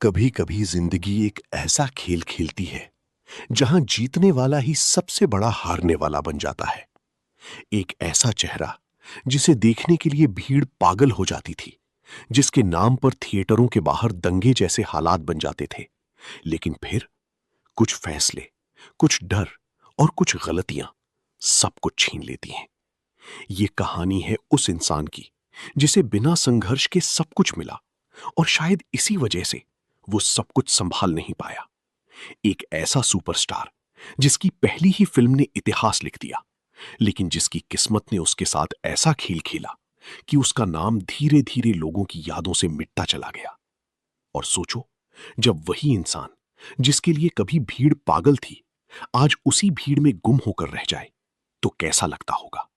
कभी कभी जिंदगी एक ऐसा खेल खेलती है जहां जीतने वाला ही सबसे बड़ा हारने वाला बन जाता है। एक ऐसा चेहरा जिसे देखने के लिए भीड़ पागल हो जाती थी, जिसके नाम पर थिएटरों के बाहर दंगे जैसे हालात बन जाते थे। लेकिन फिर कुछ फैसले, कुछ डर और कुछ गलतियां सब कुछ छीन लेती हैं। ये कहानी है उस इंसान की जिसे बिना संघर्ष के सब कुछ मिला, और शायद इसी वजह से वो सब कुछ संभाल नहीं पाया। एक ऐसा सुपरस्टार जिसकी पहली ही फिल्म ने इतिहास लिख दिया, लेकिन जिसकी किस्मत ने उसके साथ ऐसा खेल खेला कि उसका नाम धीरे धीरे लोगों की यादों से मिटता चला गया। और सोचो, जब वही इंसान जिसके लिए कभी भीड़ पागल थी, आज उसी भीड़ में गुम होकर रह जाए, तो कैसा लगता होगा।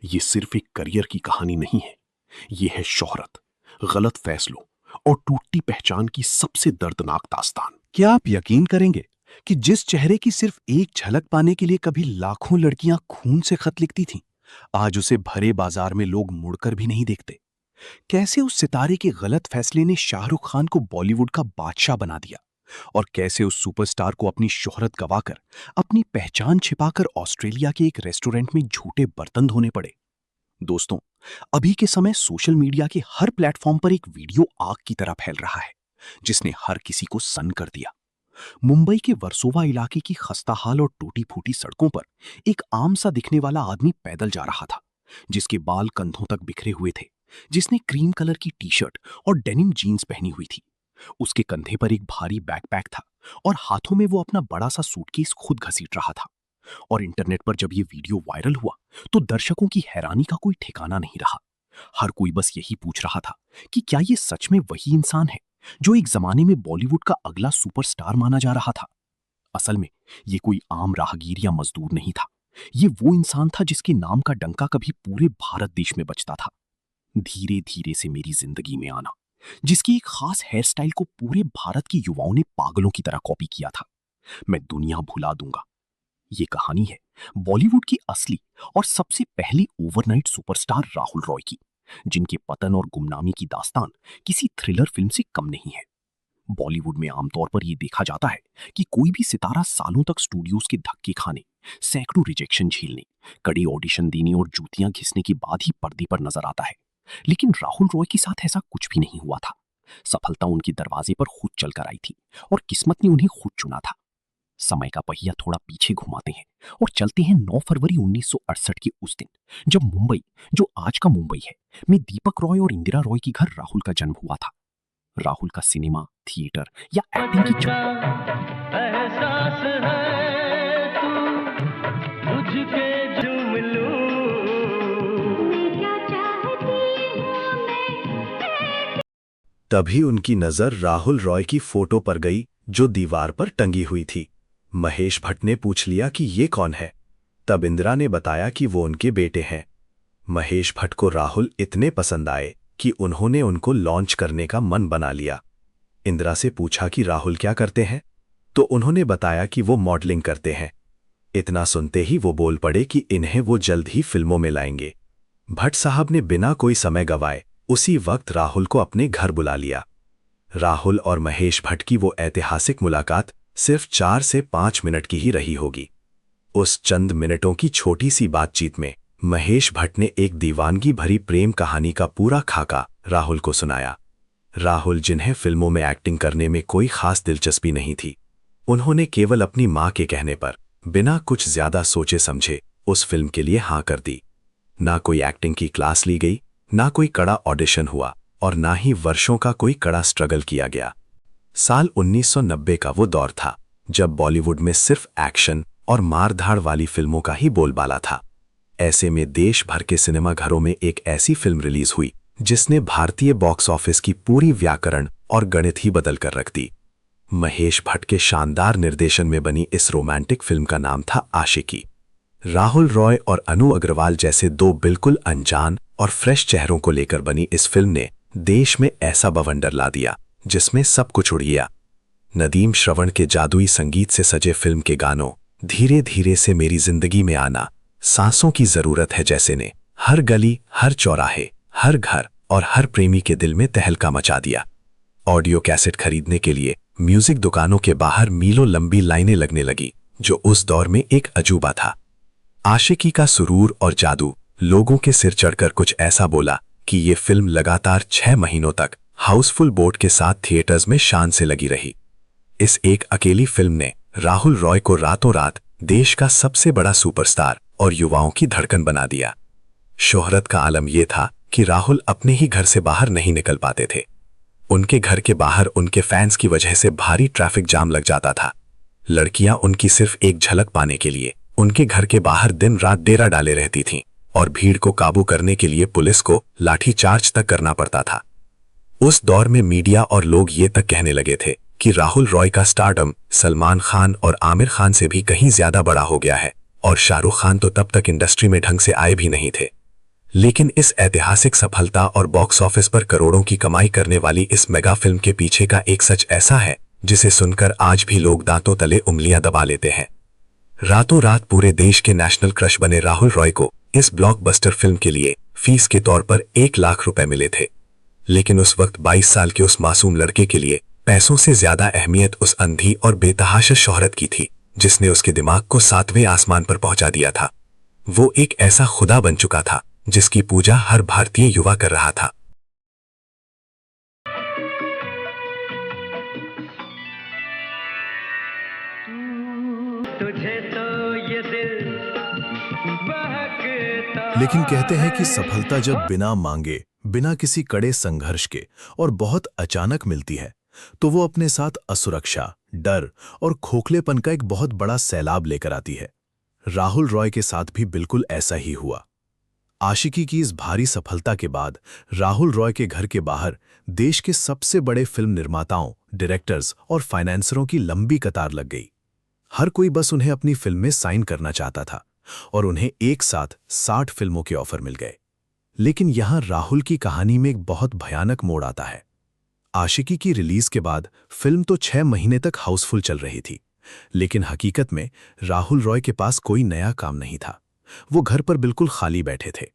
ये सिर्फ एक करियर की कहानी नहीं है, ये है शोहरत, गलत फैसलों और टूटती पहचान की सबसे दर्दनाक दास्तान। क्या आप यकीन करेंगे कि जिस चेहरे की सिर्फ एक झलक पाने के लिए कभी लाखों लड़कियां खून से खत लिखती थीं, आज उसे भरे बाजार में लोग मुड़कर भी नहीं देखते। कैसे उस सितारे के गलत फैसले ने शाहरुख खान को बॉलीवुड का बादशाह बना दिया, और कैसे उस सुपरस्टार को अपनी शोहरत गवाकर, अपनी पहचान छिपाकर ऑस्ट्रेलिया के एक रेस्टोरेंट में झूठे बर्तन धोने पड़े। दोस्तों, अभी के समय सोशल मीडिया के हर प्लेटफॉर्म पर एक वीडियो आग की तरह फैल रहा है, जिसने हर किसी को सन्न कर दिया। मुंबई के वर्सोवा इलाके की खस्ताहाल और टूटी फूटी सड़कों पर एक आम सा दिखने वाला आदमी पैदल जा रहा था, जिसके बाल कंधों तक बिखरे हुए थे, जिसने क्रीम कलर की टी शर्ट और डेनिम जीन्स पहनी हुई थी। उसके कंधे पर एक भारी बैकपैक था और हाथों में वो अपना बड़ा सा सूटकेस खुद घसीट रहा था। और इंटरनेट पर जब ये वीडियो वायरल हुआ तो दर्शकों की हैरानी का कोई ठिकाना नहीं रहा। हर कोई बस यही पूछ रहा था कि क्या ये सच में वही इंसान है जो एक जमाने में बॉलीवुड का अगला सुपरस्टार माना जा रहा था। असल में ये कोई आम राहगीर या मजदूर नहीं था। ये वो इंसान था जिसके नाम का डंका कभी पूरे भारत देश में बजता था। धीरे धीरे से मेरी जिंदगी में आना, जिसकी एक खास हेयर स्टाइल को पूरे भारत के युवाओं ने पागलों की तरह कॉपी किया था। मैं दुनिया भुला दूंगा। ये कहानी है बॉलीवुड की असली और सबसे पहली ओवरनाइट सुपरस्टार राहुल रॉय की, जिनके पतन और गुमनामी की दास्तान किसी थ्रिलर फिल्म से कम नहीं है। बॉलीवुड में आमतौर पर यह देखा जाता है कि कोई भी सितारा सालों तक स्टूडियोज के धक्के खाने, सैकड़ों रिजेक्शन झेलने, कड़े ऑडिशन देने और जूतियां घिसने के बाद ही पर्दे पर नजर आता है। लेकिन राहुल रॉय के साथ ऐसा कुछ भी नहीं हुआ था। सफलता उनके दरवाजे पर खुद चलकर आई थी और किस्मत ने उन्हें खुद चुना था। समय का पहिया थोड़ा पीछे घुमाते हैं और चलते हैं 9 फरवरी 1968 के उस दिन, जब मुंबई, जो आज का मुंबई है, में दीपक रॉय और इंदिरा रॉय के घर राहुल का जन्म हुआ था। राहुल का सिनेमा, थिएटर या एक्टिंग की एहसास है तू मुझके झूम तभी उनकी नजर राहुल रॉय की फोटो पर गई जो दीवार पर टंगी हुई थी। महेश भट्ट ने पूछ लिया कि ये कौन है। तब इंदिरा ने बताया कि वो उनके बेटे हैं। महेश भट्ट को राहुल इतने पसंद आए कि उन्होंने उनको लॉन्च करने का मन बना लिया। इंदिरा से पूछा कि राहुल क्या करते हैं, तो उन्होंने बताया कि वो मॉडलिंग करते हैं। इतना सुनते ही वो बोल पड़े कि इन्हें वो जल्द ही फिल्मों में लाएंगे। भट्ट साहब ने बिना कोई समय गवाए उसी वक्त राहुल को अपने घर बुला लिया। राहुल और महेश भट्ट की वो ऐतिहासिक मुलाकात सिर्फ 4 से 5 मिनट की ही रही होगी। उस चंद मिनटों की छोटी सी बातचीत में महेश भट्ट ने एक दीवानगी भरी प्रेम कहानी का पूरा खाका राहुल को सुनाया। राहुल, जिन्हें फिल्मों में एक्टिंग करने में कोई खास दिलचस्पी नहीं थी, उन्होंने केवल अपनी मां के कहने पर बिना कुछ ज्यादा सोचे समझे उस फिल्म के लिए हां कर दी। ना कोई एक्टिंग की क्लास ली गई, ना कोई कड़ा ऑडिशन हुआ और ना ही वर्षों का कोई कड़ा स्ट्रगल किया गया। साल 1990 का वो दौर था जब बॉलीवुड में सिर्फ एक्शन और मारधाड़ वाली फिल्मों का ही बोलबाला था। ऐसे में देश भर के सिनेमाघरों में एक ऐसी फिल्म रिलीज हुई जिसने भारतीय बॉक्स ऑफिस की पूरी व्याकरण और गणित ही बदल कर रख दी। महेश भट्ट के शानदार निर्देशन में बनी इस रोमांटिक फिल्म का नाम था आशिकी। राहुल रॉय और अनु अग्रवाल जैसे दो बिल्कुल अनजान और फ्रेश चेहरों को लेकर बनी इस फिल्म ने देश में ऐसा बवंडर ला दिया जिसमें सब कुछ उड़ गया। नदीम श्रवण के जादुई संगीत से सजे फिल्म के गानों धीरे धीरे से मेरी जिंदगी में आना, सांसों की जरूरत है जैसे ने हर गली, हर चौराहे, हर घर और हर प्रेमी के दिल में तहलका मचा दिया। ऑडियो कैसेट खरीदने के लिए म्यूजिक दुकानों के बाहर मीलों लंबी लाइनें लगने लगी, जो उस दौर में एक अजूबा था। आशिकी का सुरूर और जादू लोगों के सिर चढ़कर कुछ ऐसा बोला कि ये फिल्म लगातार 6 महीनों तक हाउसफुल बोर्ड के साथ थिएटर्स में शान से लगी रही। इस एक अकेली फिल्म ने राहुल रॉय को रातों रात देश का सबसे बड़ा सुपरस्टार और युवाओं की धड़कन बना दिया। शोहरत का आलम यह था कि राहुल अपने ही घर से बाहर नहीं निकल पाते थे। उनके घर के बाहर उनके फैंस की वजह से भारी ट्रैफिक जाम लग जाता था। लड़कियां उनकी सिर्फ एक झलक पाने के लिए उनके घर के बाहर दिन रात डेरा डाले रहती थीं और भीड़ को काबू करने के लिए पुलिस को लाठीचार्ज तक करना पड़ता था। उस दौर में मीडिया और लोग ये तक कहने लगे थे कि राहुल रॉय का स्टारडम सलमान खान और आमिर खान से भी कहीं ज्यादा बड़ा हो गया है, और शाहरुख खान तो तब तक इंडस्ट्री में ढंग से आए भी नहीं थे। लेकिन इस ऐतिहासिक सफलता और बॉक्स ऑफिस पर करोड़ों की कमाई करने वाली इस मेगा फिल्म के पीछे का एक सच ऐसा है जिसे सुनकर आज भी लोग दांतों तले उंगलियां दबा लेते हैं। रातों रात पूरे देश के नेशनल क्रश बने राहुल रॉय को इस ब्लॉकबस्टर फिल्म के लिए फीस के तौर पर 1 लाख रुपए मिले थे। लेकिन उस वक्त 22 साल के उस मासूम लड़के के लिए पैसों से ज्यादा अहमियत उस अंधी और बेतहाशा शोहरत की थी जिसने उसके दिमाग को 7वें आसमान पर पहुंचा दिया था। वो एक ऐसा खुदा बन चुका था जिसकी पूजा हर भारतीय युवा कर रहा था। तुझे तो ये दिल बहकता। लेकिन कहते हैं कि सफलता जब बिना मांगे, बिना किसी कड़े संघर्ष के और बहुत अचानक मिलती है, तो वो अपने साथ असुरक्षा, डर और खोखलेपन का एक बहुत बड़ा सैलाब लेकर आती है। राहुल रॉय के साथ भी बिल्कुल ऐसा ही हुआ। आशिकी की इस भारी सफलता के बाद राहुल रॉय के घर के बाहर देश के सबसे बड़े फिल्म निर्माताओं, डायरेक्टर्स और फाइनेंसरों की लंबी कतार लग गई। हर कोई बस उन्हें अपनी फिल्म में साइन करना चाहता था और उन्हें एक साथ 60 फिल्मों के ऑफर मिल गए। लेकिन यहां राहुल की कहानी में एक बहुत भयानक मोड़ आता है। आशिकी की रिलीज के बाद फिल्म तो 6 महीने तक हाउसफुल चल रही थी, लेकिन हकीकत में राहुल रॉय के पास कोई नया काम नहीं था। वो घर पर बिल्कुल खाली बैठे थे।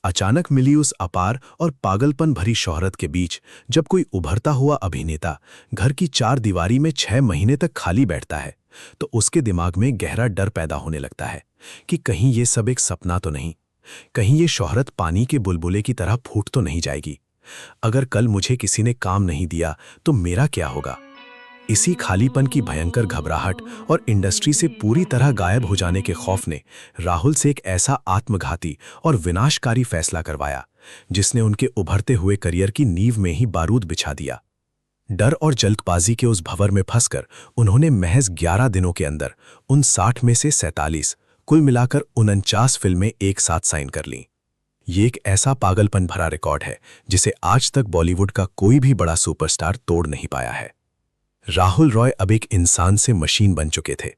अचानक मिली उस अपार और पागलपन भरी शोहरत के बीच जब कोई उभरता हुआ अभिनेता घर की 4 दीवारी में 6 महीने तक खाली बैठता है, तो उसके दिमाग में गहरा डर पैदा होने लगता है कि कहीं ये सब एक सपना तो नहीं, कहीं ये शोहरत पानी के बुलबुले की तरह फूट तो नहीं जाएगी। अगर कल मुझे किसी ने काम नहीं दिया तो मेरा क्या होगा? इसी खालीपन की भयंकर घबराहट और इंडस्ट्री से पूरी तरह गायब हो जाने के खौफ ने राहुल से एक ऐसा आत्मघाती और विनाशकारी फैसला करवाया जिसने उनके उभरते हुए करियर की नींव में ही बारूद बिछा दिया। डर और जल्दबाजी के उस भंवर में फंसकर उन्होंने महज 11 दिनों के अंदर उन 60 में से 47, कुल मिलाकर 49 फिल्में एक साथ साइन कर लीं। ये एक ऐसा पागलपन भरा रिकॉर्ड है जिसे आज तक बॉलीवुड का कोई भी बड़ा सुपरस्टार तोड़ नहीं पाया है। राहुल रॉय अब एक इंसान से मशीन बन चुके थे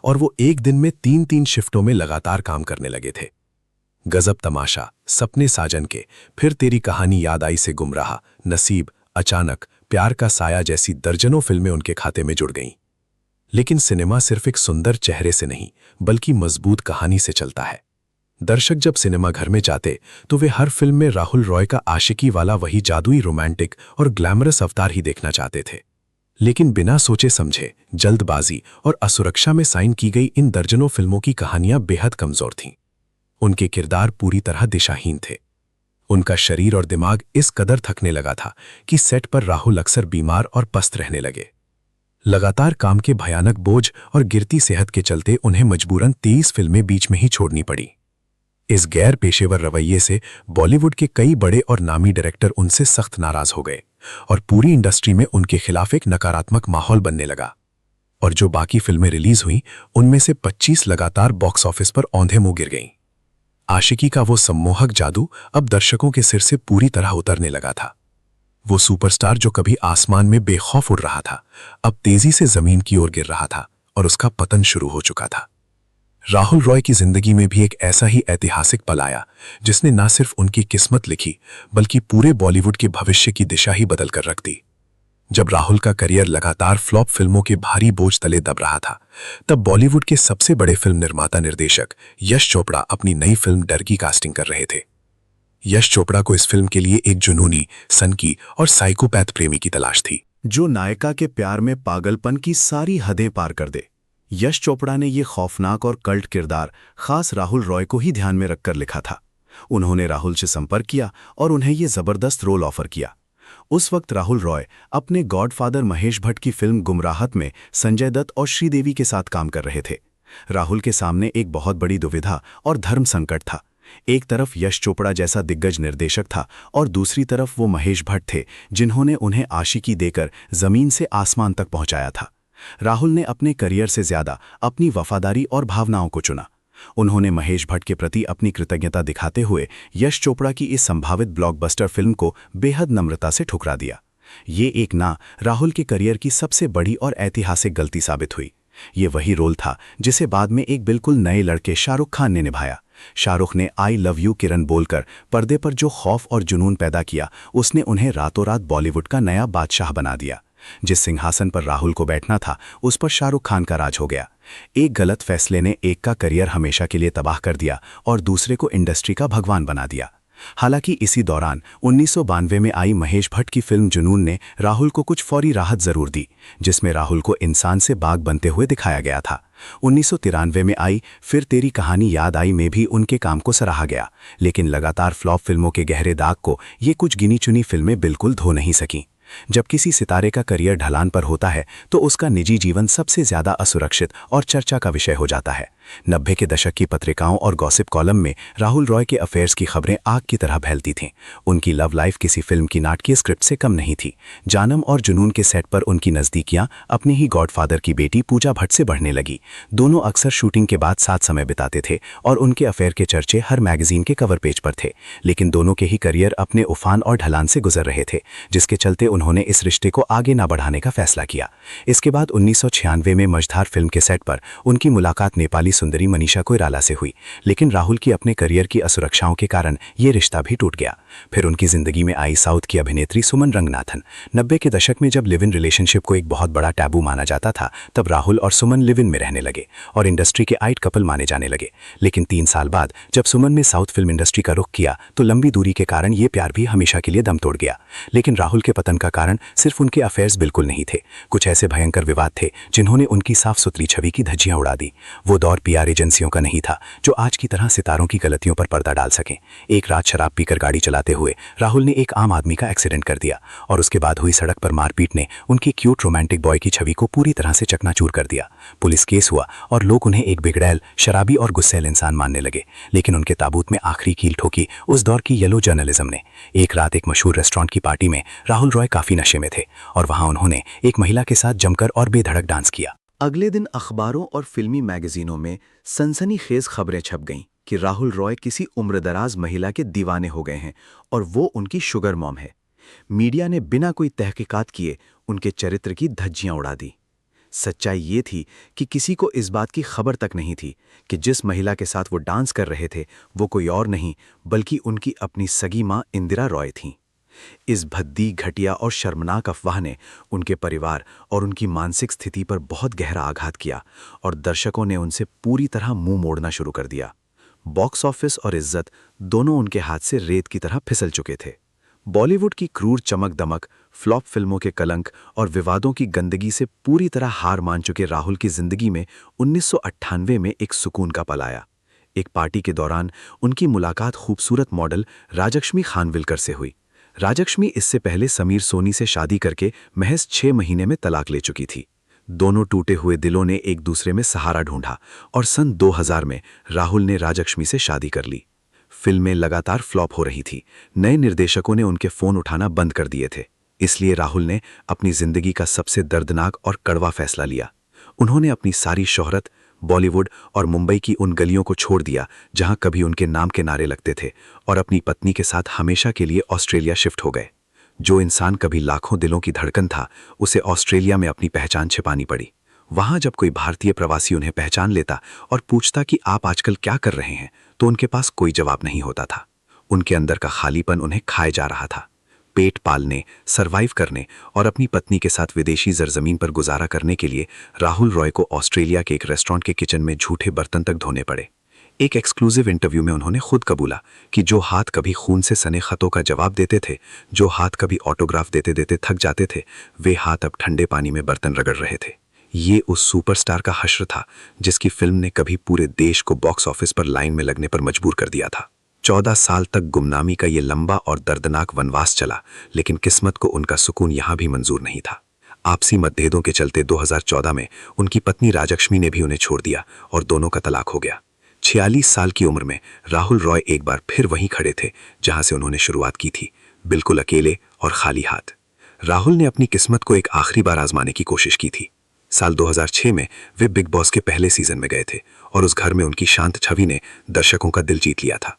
और वो एक दिन में 3-3 शिफ्टों में लगातार काम करने लगे थे। गजब तमाशा, सपने साजन के, फिर तेरी कहानी याद आई से गुमराह, नसीब, अचानक, प्यार का साया जैसी दर्जनों फिल्में उनके खाते में जुड़ गईं। लेकिन सिनेमा सिर्फ एक सुंदर चेहरे से नहीं बल्कि मजबूत कहानी से चलता है। दर्शक जब सिनेमा घर में जाते तो वे हर फिल्म में राहुल रॉय का आशिकी वाला वही जादुई रोमांटिक और ग्लैमरस अवतार ही देखना चाहते थे। लेकिन बिना सोचे समझे, जल्दबाजी और असुरक्षा में साइन की गई इन दर्जनों फिल्मों की कहानियां बेहद कमजोर थीं। उनके किरदार पूरी तरह दिशाहीन थे। उनका शरीर और दिमाग इस कदर थकने लगा था कि सेट पर राहुल अक्सर बीमार और पस्त रहने लगे। लगातार काम के भयानक बोझ और गिरती सेहत के चलते उन्हें मजबूरन 23 फिल्में बीच में ही छोड़नी पड़ी। इस गैर पेशेवर रवैये से बॉलीवुड के कई बड़े और नामी डायरेक्टर उनसे सख्त नाराज हो गए और पूरी इंडस्ट्री में उनके खिलाफ एक नकारात्मक माहौल बनने लगा। और जो बाकी फिल्में रिलीज हुईं, उनमें से 25 लगातार बॉक्स ऑफिस पर औंधे मुंह गिर गईं। आशिकी का वो सम्मोहक जादू अब दर्शकों के सिर से पूरी तरह उतरने लगा था। वो सुपरस्टार जो कभी आसमान में बेखौफ उड़ रहा था, अब तेजी से जमीन की ओर गिर रहा था और उसका पतन शुरू हो चुका था। राहुल रॉय की जिंदगी में भी एक ऐसा ही ऐतिहासिक पल आया जिसने न सिर्फ उनकी किस्मत लिखी बल्कि पूरे बॉलीवुड के भविष्य की दिशा ही बदल कर रख दी। जब राहुल का करियर लगातार फ्लॉप फिल्मों के भारी बोझ तले दब रहा था, तब बॉलीवुड के सबसे बड़े फिल्म निर्माता निर्देशक यश चोपड़ा अपनी नई फिल्म डर की कास्टिंग कर रहे थे। यश चोपड़ा को इस फिल्म के लिए एक जुनूनी, सनकी और साइकोपैथ प्रेमी की तलाश थी जो नायिका के प्यार में पागलपन की सारी हदें पार कर दे। यश चोपड़ा ने ये खौफनाक और कल्ट किरदार खास राहुल रॉय को ही ध्यान में रखकर लिखा था। उन्होंने राहुल से संपर्क किया और उन्हें ये जबरदस्त रोल ऑफर किया। उस वक्त राहुल रॉय अपने गॉडफादर महेश भट्ट की फिल्म गुमराहत में संजय दत्त और श्रीदेवी के साथ काम कर रहे थे। राहुल के सामने एक बहुत बड़ी दुविधा और धर्म संकट था। एक तरफ यश चोपड़ा जैसा दिग्गज निर्देशक था और दूसरी तरफ वो महेश भट्ट थे जिन्होंने उन्हें आशिकी देकर जमीन से आसमान तक पहुंचाया था। राहुल ने अपने करियर से ज्यादा अपनी वफादारी और भावनाओं को चुना। उन्होंने महेश भट्ट के प्रति अपनी कृतज्ञता दिखाते हुए यश चोपड़ा की इस संभावित ब्लॉकबस्टर फिल्म को बेहद नम्रता से ठुकरा दिया। ये एक ना राहुल के करियर की सबसे बड़ी और ऐतिहासिक गलती साबित हुई। ये वही रोल था जिसे बाद में एक बिल्कुल नए लड़के शाहरुख खान ने निभाया। शाहरुख ने आई लव यू किरण बोलकर पर्दे पर जो खौफ और जुनून पैदा किया, उसने उन्हें रातों रात बॉलीवुड का नया बादशाह बना दिया। जिस सिंहासन पर राहुल को बैठना था, उस पर शाहरुख खान का राज हो गया। एक गलत फैसले ने एक का करियर हमेशा के लिए तबाह कर दिया और दूसरे को इंडस्ट्री का भगवान बना दिया। हालांकि इसी दौरान 1992 में आई महेश भट्ट की फिल्म जुनून ने राहुल को कुछ फौरी राहत जरूर दी, जिसमें राहुल को इंसान से बाघ बनते हुए दिखाया गया था। 1993 में आई फिर तेरी कहानी याद आई में भी उनके काम को सराहा गया, लेकिन लगातार फ्लॉप फिल्मों के गहरे दाग को ये कुछ गिनी चुनी फिल्में बिल्कुल धो नहीं सकीं। जब किसी सितारे का करियर ढलान पर होता है तो उसका निजी जीवन सबसे ज्यादा असुरक्षित और चर्चा का विषय हो जाता है। 90 के दशक की पत्रिकाओं और गॉसिप कॉलम में राहुल रॉय के अफेयर्स की खबरें आग की तरह फैलती थीं। उनकी लव लाइफ किसी फिल्म की नाटकीय स्क्रिप्ट से कम नहीं थी। जानम और जुनून के सेट पर उनकी नज़दीकियां अपनी ही गॉडफादर की बेटी पूजा भट्ट से बढ़ने लगी। दोनों अक्सर शूटिंग के बाद साथ समय बिताते थे और उनके अफेयर के चर्चे हर मैगजीन के कवर पेज पर थे। लेकिन दोनों के ही करियर अपने उफान और ढलान से गुजर रहे थे, जिसके चलते उन्होंने इस रिश्ते को आगे न बढ़ाने का फैसला किया। इसके बाद 1996 में मझधार फिल्म के सेट पर उनकी मुलाकात नेपाली सुंदरी मनीषा कोइराला से हुई, लेकिन राहुल की अपने करियर की असुरक्षाओं के कारण ये रिश्ता भी टूट गया। फिर उनकी जिंदगी में आई साउथ की अभिनेत्री सुमन रंगनाथन। 90 के दशक में जब लिव इन रिलेशनशिप को एक बहुत बड़ा टैबू माना जाता था, तब राहुल और सुमन लिव इन में रहने लगे और इंडस्ट्री के आइट कपल माने जाने लगे। लेकिन 3 साल बाद जब सुमन ने साउथ फिल्म इंडस्ट्री का रुख किया तो लंबी दूरी के कारण ये प्यार भी हमेशा के लिए दम तोड़ गया। लेकिन राहुल के पतन का कारण सिर्फ उनके अफेयर्स बिल्कुल नहीं थे। कुछ ऐसे भयंकर विवाद थे जिन्होंने उनकी साफ सुथरी छवि की धज्जियां उड़ा दी। वो दौर पीआर एजेंसियों का नहीं था जो आज की तरह सितारों की गलतियों पर पर्दा डाल सकें। एक रात शराब पीकर गाड़ी चलाते हुए राहुल ने एक आम आदमी का एक्सीडेंट कर दिया और उसके बाद हुई सड़क पर मारपीट ने उनकी क्यूट रोमांटिक बॉय की छवि को पूरी तरह से चकनाचूर कर दिया। पुलिस केस हुआ और लोग उन्हें एक बिगड़ैल, शराबी और गुस्सैल इंसान मानने लगे। लेकिन उनके ताबूत में आखिरी कील ठोकी उस दौर की येलो जर्नलिज्म ने। एक रात एक मशहूर रेस्टोरेंट की पार्टी में राहुल रॉय काफी नशे में थे और वहां उन्होंने एक महिला के साथ जमकर और बेधड़क डांस किया। अगले दिन अखबारों और फिल्मी मैगजीनों में सनसनीखेज खबरें छप गईं कि राहुल रॉय किसी उम्रदराज महिला के दीवाने हो गए हैं और वो उनकी शुगर मॉम है। मीडिया ने बिना कोई तहकीकात किए उनके चरित्र की धज्जियां उड़ा दी। सच्चाई ये थी कि किसी को इस बात की खबर तक नहीं थी कि जिस महिला के साथ वो डांस कर रहे थे वो कोई और नहीं बल्कि उनकी अपनी सगी मां इंदिरा रॉय थीं। इस भद्दी, घटिया और शर्मनाक अफवाह ने उनके परिवार और उनकी मानसिक स्थिति पर बहुत गहरा आघात किया और दर्शकों ने उनसे पूरी तरह मुंह मोड़ना शुरू कर दिया। बॉक्स ऑफिस और इज्जत दोनों उनके हाथ से रेत की तरह फिसल चुके थे। बॉलीवुड की क्रूर चमक दमक, फ्लॉप फिल्मों के कलंक और विवादों की गंदगी से पूरी तरह हार मान चुके राहुल की जिंदगी में 1998 में एक सुकून का पल आया। एक पार्टी के दौरान उनकी मुलाकात खूबसूरत मॉडल राजक्ष्मी खानविलकर से हुई। राजक्ष्मी इससे पहले समीर सोनी से शादी करके महज 6 महीने में तलाक ले चुकी थी। दोनों टूटे हुए दिलों ने एक दूसरे में सहारा ढूंढा और सन 2000 में राहुल ने राजक्ष्मी से शादी कर ली। फिल्में लगातार फ्लॉप हो रही थी। नए निर्देशकों ने उनके फोन उठाना बंद कर दिए थे। इसलिए राहुल ने अपनी जिंदगी का सबसे दर्दनाक और कड़वा फैसला लिया। उन्होंने अपनी सारी शोहरत, बॉलीवुड और मुंबई की उन गलियों को छोड़ दिया जहां कभी उनके नाम के नारे लगते थे और अपनी पत्नी के साथ हमेशा के लिए ऑस्ट्रेलिया शिफ्ट हो गए। जो इंसान कभी लाखों दिलों की धड़कन था, उसे ऑस्ट्रेलिया में अपनी पहचान छिपानी पड़ी। वहां जब कोई भारतीय प्रवासी उन्हें पहचान लेता और पूछता कि आप आजकल क्या कर रहे हैं, तो उनके पास कोई जवाब नहीं होता था। उनके अंदर का खालीपन उन्हें खाए जा रहा था। पेट पालने, सरवाइव करने और अपनी पत्नी के साथ विदेशी सरजमीन पर गुजारा करने के लिए राहुल रॉय को ऑस्ट्रेलिया के एक रेस्टोरेंट के किचन में झूठे बर्तन तक धोने पड़े। एक एक्सक्लूसिव इंटरव्यू में उन्होंने खुद कबूला कि जो हाथ कभी खून से सने खतों का जवाब देते थे, जो हाथ कभी ऑटोग्राफ देते देते थक जाते थे, वे हाथ अब ठंडे पानी में बर्तन रगड़ रहे थे। ये उस सुपरस्टार का हश्र था जिसकी फिल्म ने कभी पूरे देश को बॉक्स ऑफिस पर लाइन में लगने पर मजबूर कर दिया था। 14 साल तक गुमनामी का ये लंबा और दर्दनाक वनवास चला, लेकिन किस्मत को उनका सुकून यहां भी मंजूर नहीं था। आपसी मतभेदों के चलते 2014 में उनकी पत्नी राजलक्ष्मी ने भी उन्हें छोड़ दिया और दोनों का तलाक हो गया। 46 साल की उम्र में राहुल रॉय एक बार फिर वहीं खड़े थे जहां से उन्होंने शुरुआत की थी, बिल्कुल अकेले और खाली हाथ। राहुल ने अपनी किस्मत को एक आखिरी बार आजमाने की कोशिश की थी। साल 2006 में वे बिग बॉस के पहले सीजन में गए थे और उस घर में उनकी शांत छवि ने दर्शकों का दिल जीत लिया था।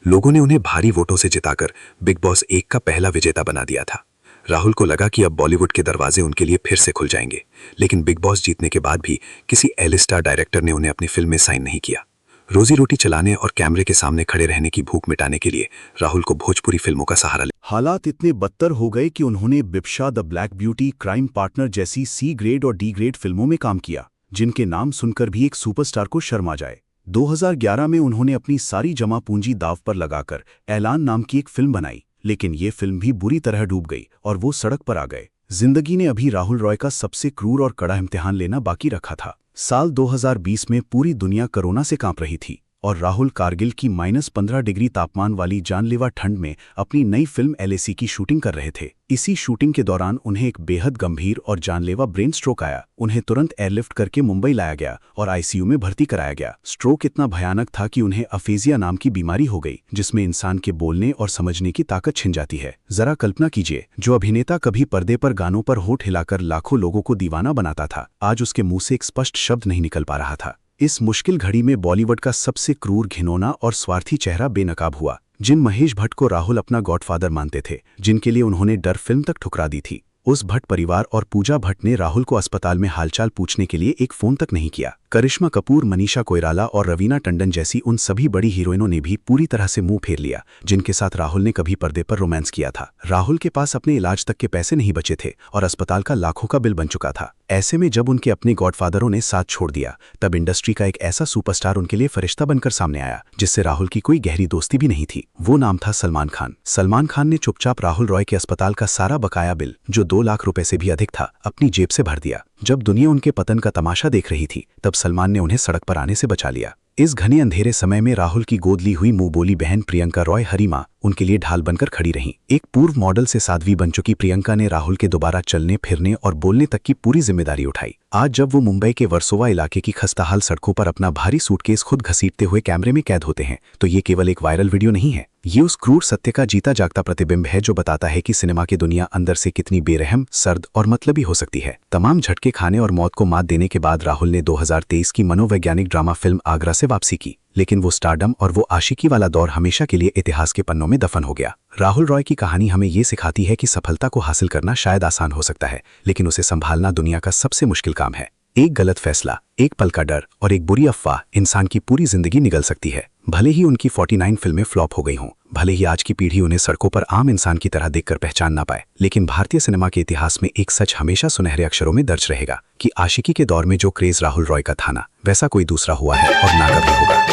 लोगों ने उन्हें भारी वोटों से जिताकर बिग बॉस 1 का पहला विजेता बना दिया था। राहुल को लगा कि अब बॉलीवुड के दरवाजे उनके लिए फिर से खुल जाएंगे, लेकिन बिग बॉस जीतने के बाद भी किसी एलिस्टार डायरेक्टर ने उन्हें अपनी फिल्म में साइन नहीं किया। रोजी रोटी चलाने और कैमरे के सामने खड़े रहने की भूख मिटाने के लिए राहुल को भोजपुरी फिल्मों का सहारा लिया। हालात इतने बदतर हो गए कि उन्होंने Bipasha the black beauty, crime partner जैसी सी ग्रेड और डी ग्रेड फिल्मों में काम किया, जिनके नाम सुनकर भी एक सुपरस्टार को शर्म आ जाए। 2011 में उन्होंने अपनी सारी जमा पूंजी दांव पर लगाकर ऐलान नाम की एक फिल्म बनाई, लेकिन ये फिल्म भी बुरी तरह डूब गई और वो सड़क पर आ गए। जिंदगी ने अभी राहुल रॉय का सबसे क्रूर और कड़ा इम्तिहान लेना बाकी रखा था। साल 2020 में पूरी दुनिया कोरोना से कांप रही थी और राहुल कारगिल की -15 डिग्री तापमान वाली जानलेवा ठंड में अपनी नई फिल्म LAC की शूटिंग कर रहे थे। इसी शूटिंग के दौरान उन्हें एक बेहद गंभीर और जानलेवा ब्रेन स्ट्रोक आया। उन्हें तुरंत एयरलिफ्ट करके मुंबई लाया गया और ICU में भर्ती कराया गया। स्ट्रोक इतना भयानक था कि उन्हें अफेजिया नाम की बीमारी हो गई, जिसमें इंसान के बोलने और समझने की ताकत छिन जाती है। जरा कल्पना कीजिए, जो अभिनेता कभी पर्दे पर गानों पर होठ हिलाकर लाखों लोगों को दीवाना बनाता था, आज उसके मुंह से एक स्पष्ट शब्द नहीं निकल पा रहा था। इस मुश्किल घड़ी में बॉलीवुड का सबसे क्रूर, घिनौना और स्वार्थी चेहरा बेनकाब हुआ। जिन महेश भट्ट को राहुल अपना गॉडफादर मानते थे, जिनके लिए उन्होंने डर फिल्म तक ठुकरा दी थी, उस भट्ट परिवार और पूजा भट्ट ने राहुल को अस्पताल में हालचाल पूछने के लिए एक फोन तक नहीं किया। करिश्मा कपूर, मनीषा कोइराला और रवीना टंडन जैसी उन सभी बड़ी हीरोइनों ने भी पूरी तरह से मुंह फेर लिया, जिनके साथ राहुल ने कभी पर्दे पर रोमांस किया था। राहुल के पास अपने इलाज तक के पैसे नहीं बचे थे और अस्पताल का लाखों का बिल बन चुका था। ऐसे में जब उनके अपने गॉडफादरों ने साथ छोड़ दिया, तब इंडस्ट्री का एक ऐसा सुपरस्टार उनके लिए फरिश्ता बनकर सामने आया, जिससे राहुल की कोई गहरी दोस्ती भी नहीं थी। वो नाम था सलमान खान। सलमान खान ने चुपचाप राहुल रॉय के अस्पताल का सारा बकाया बिल, जो 2 लाख रुपए से भी अधिक था, अपनी जेब से भर दिया। जब दुनिया उनके पतन का तमाशा देख रही थी, तब सलमान ने उन्हें सड़क पर आने से बचा लिया। इस घने अंधेरे समय में राहुल की गोद ली हुई मुंह बोली बहन प्रियंका रॉय हरीमा उनके लिए ढाल बनकर खड़ी रहीं। एक पूर्व मॉडल से साध्वी बन चुकी प्रियंका ने राहुल के दोबारा चलने, फिरने और बोलने तक की पूरी जिम्मेदारी उठाई। आज जब वो मुंबई के वर्सोवा इलाके की खस्ताहाल सड़कों पर अपना भारी सूटकेस खुद घसीटते हुए कैमरे में कैद होते हैं, तो ये केवल एक वायरल वीडियो नहीं है। ये उस क्रूर सत्य का जीता जागता प्रतिबिंब है जो बताता है कि सिनेमा की दुनिया अंदर से कितनी बेरहम, सर्द और मतलबी हो सकती है। तमाम झटके खाने और मौत को मात देने के बाद राहुल ने 2023 की मनोवैज्ञानिक ड्रामा फिल्म आगरा से वापसी की, लेकिन वो स्टारडम और वो आशिकी वाला दौर हमेशा के लिए इतिहास के पन्नों में दफन हो गया। राहुल रॉय की कहानी हमें ये सिखाती है कि सफलता को हासिल करना शायद आसान हो सकता है, लेकिन उसे संभालना दुनिया का सबसे मुश्किल काम है। एक गलत फैसला, एक पल का डर और एक बुरी अफवाह इंसान की पूरी जिंदगी निगल सकती है। भले ही उनकी 49 फिल्में फ्लॉप हो गई हों, भले ही आज की पीढ़ी उन्हें सड़कों पर आम इंसान की तरह देखकर पहचान ना पाए, लेकिन भारतीय सिनेमा के इतिहास में एक सच हमेशा सुनहरे अक्षरों में दर्ज रहेगा कि आशिकी के दौर में जो क्रेज राहुल रॉय का था ना, वैसा कोई दूसरा हुआ है और ना कभी होगा।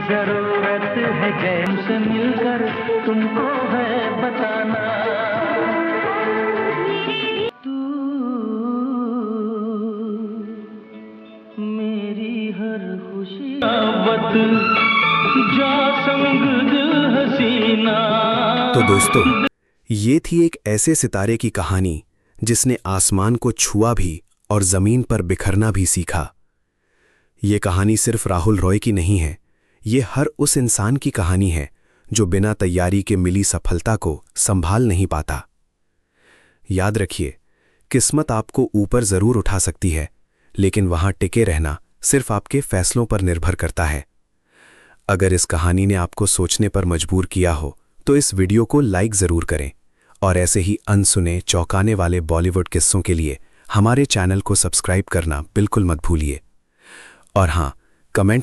जरूरत है जैन से मिलकर तुमको है बताना, तू मेरी हर खुशी बत जा संग दिल हसीना। तो दोस्तों, ये थी एक ऐसे सितारे की कहानी जिसने आसमान को छुआ भी और जमीन पर बिखरना भी सीखा। ये कहानी सिर्फ राहुल रॉय की नहीं है, ये हर उस इंसान की कहानी है जो बिना तैयारी के मिली सफलता को संभाल नहीं पाता। याद रखिए, किस्मत आपको ऊपर जरूर उठा सकती है, लेकिन वहां टिके रहना सिर्फ आपके फैसलों पर निर्भर करता है। अगर इस कहानी ने आपको सोचने पर मजबूर किया हो, तो इस वीडियो को लाइक जरूर करें और ऐसे ही अनसुने, चौंकाने वाले बॉलीवुड किस्सों के लिए हमारे चैनल को सब्सक्राइब करना बिल्कुल मत भूलिए। और हाँ, कमेंट